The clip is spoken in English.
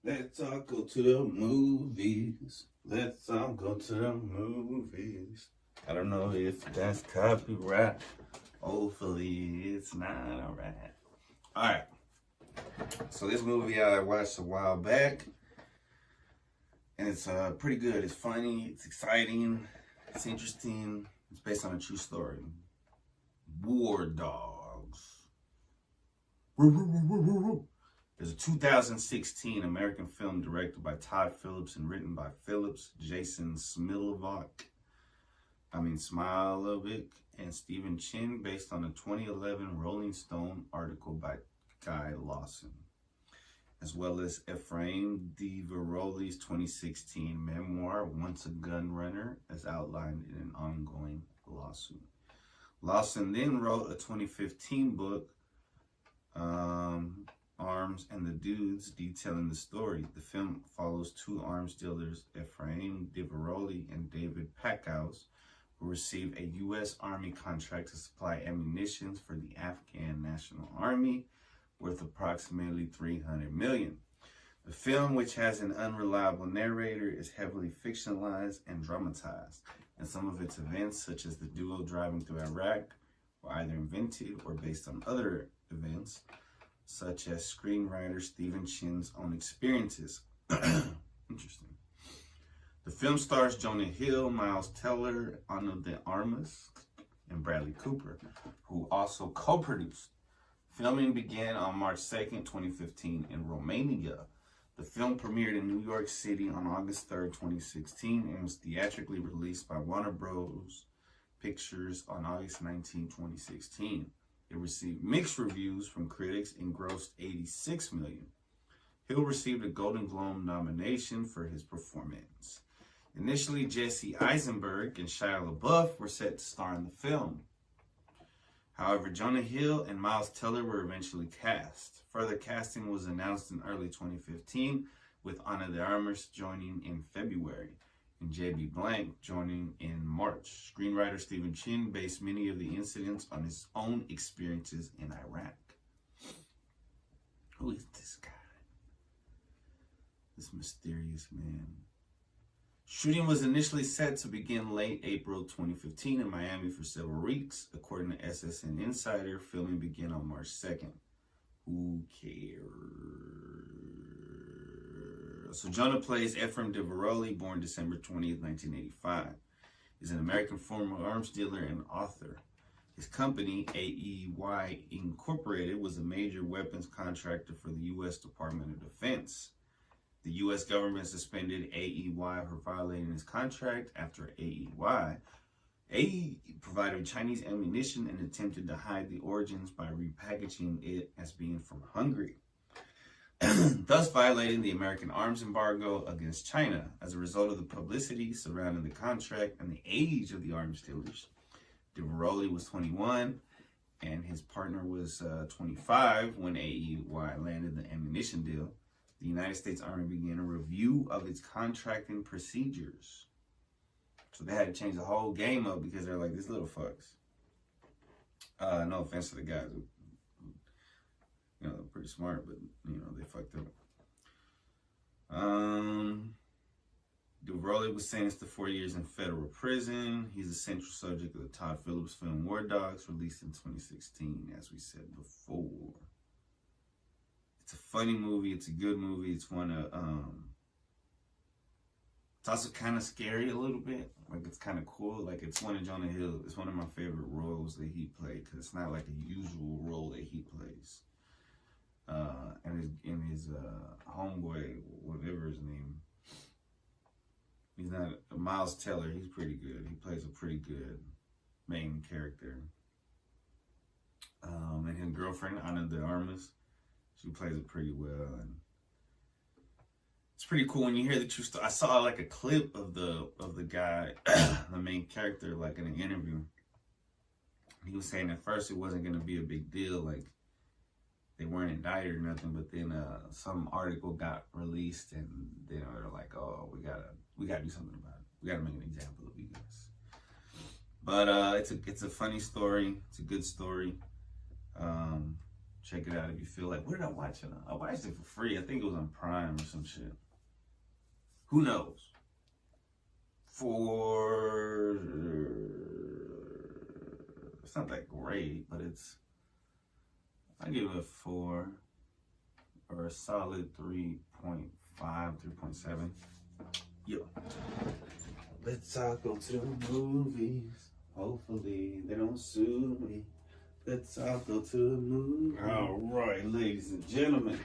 Let's all go to the movies. Let's all go to the movies. I don't know if that's copyright. Hopefully it's not. Alright. Alright. So this movie I watched a while back. And it's pretty good. It's funny. It's exciting. It's interesting. It's based on a true story. War Dogs. There's a 2016 American film directed by Todd Phillips and written by Jason Smilovic, and Stephen Chin, based on a 2011 Rolling Stone article by Guy Lawson, as well as Ephraim DeVeroli's 2016 memoir, Once a Gun Runner, as outlined in an ongoing lawsuit. Lawson then wrote a 2015 book, Arms and the Dudes, detailing the story. The film follows two arms dealers, Ephraim DeVeroli and David Packhouse, who received a U.S. Army contract to supply ammunition for the Afghan National Army, worth approximately $300 million. The film, which has an unreliable narrator, is heavily fictionalized and dramatized, and some of its events, such as the duo driving through Iraq, were either invented or based on other events, such as screenwriter Stephen Chin's own experiences. Interesting. The film stars Jonah Hill, Miles Teller, Ana de Armas, and Bradley Cooper, who also co-produced. Filming began on March 2nd, 2015 in Romania. The film premiered in New York City on August 3rd, 2016, and was theatrically released by Warner Bros. Pictures on August 19, 2016. It received mixed reviews from critics and grossed $86 million. Hill received a Golden Globe nomination for his performance. Initially, Jesse Eisenberg and Shia LaBeouf were set to star in the film. However, Jonah Hill and Miles Teller were eventually cast. Further casting was announced in early 2015, with Ana de Armas joining in February and J.B. Blank joining in March. Screenwriter Stephen Chin based many of the incidents on his own experiences in Iraq. Who is this guy? This mysterious man. Shooting was initially set to begin late April 2015 in Miami for several weeks. According to SSN Insider, filming began on March 2nd. Who cares? So Jonah plays Ephraim DeVeroli, born December 20th, 1985. He's an American former arms dealer and author. His company, AEY Incorporated, was a major weapons contractor for the U.S. Department of Defense. The U.S. government suspended AEY for violating his contract after AEY provided Chinese ammunition and attempted to hide the origins by repackaging it as being from Hungary, thus violating the American arms embargo against China. As a result of the publicity surrounding the contract and the age of the arms dealers, DeVeroli was 21 and his partner was 25 when AEY landed the ammunition deal. The United States Army began a review of its contracting procedures. So they had to change the whole game up because they're like, these little fucks. No offense to the guys. They're pretty smart, but, they fucked up. DeVeroli was sentenced to 4 years in federal prison. He's a central subject of the Todd Phillips film War Dogs, released in 2016, as we said before. It's a funny movie. It's a good movie. It's one of, it's also kind of scary a little bit. Like, it's kind of cool. Like, it's one of Jonah Hill. It's one of my favorite roles that he played, because it's not like a usual role that he plays. And his homeboy, whatever his name, he's not Miles Teller. He's pretty good. He plays a pretty good main character. And his girlfriend, Ana de Armas, she plays it pretty well. And it's pretty cool when you hear the true story. I saw like a clip of the guy, the main character, like in an interview. He was saying at first it wasn't gonna be a big deal, like they weren't indicted or nothing, but then some article got released, and then they're like, "Oh, we gotta do something about it. We gotta make an example of you guys." But it's a funny story. It's a good story. check it out if you feel like, where did I watch it on? I watched it for free. I think it was on Prime or some shit. Who knows? It's not that great, but I give it a 4 or a solid 3.5, 3.7. Yo. Let's all go to the movies. Hopefully they don't sue me. Let's all go to the movies. All right, ladies and gentlemen.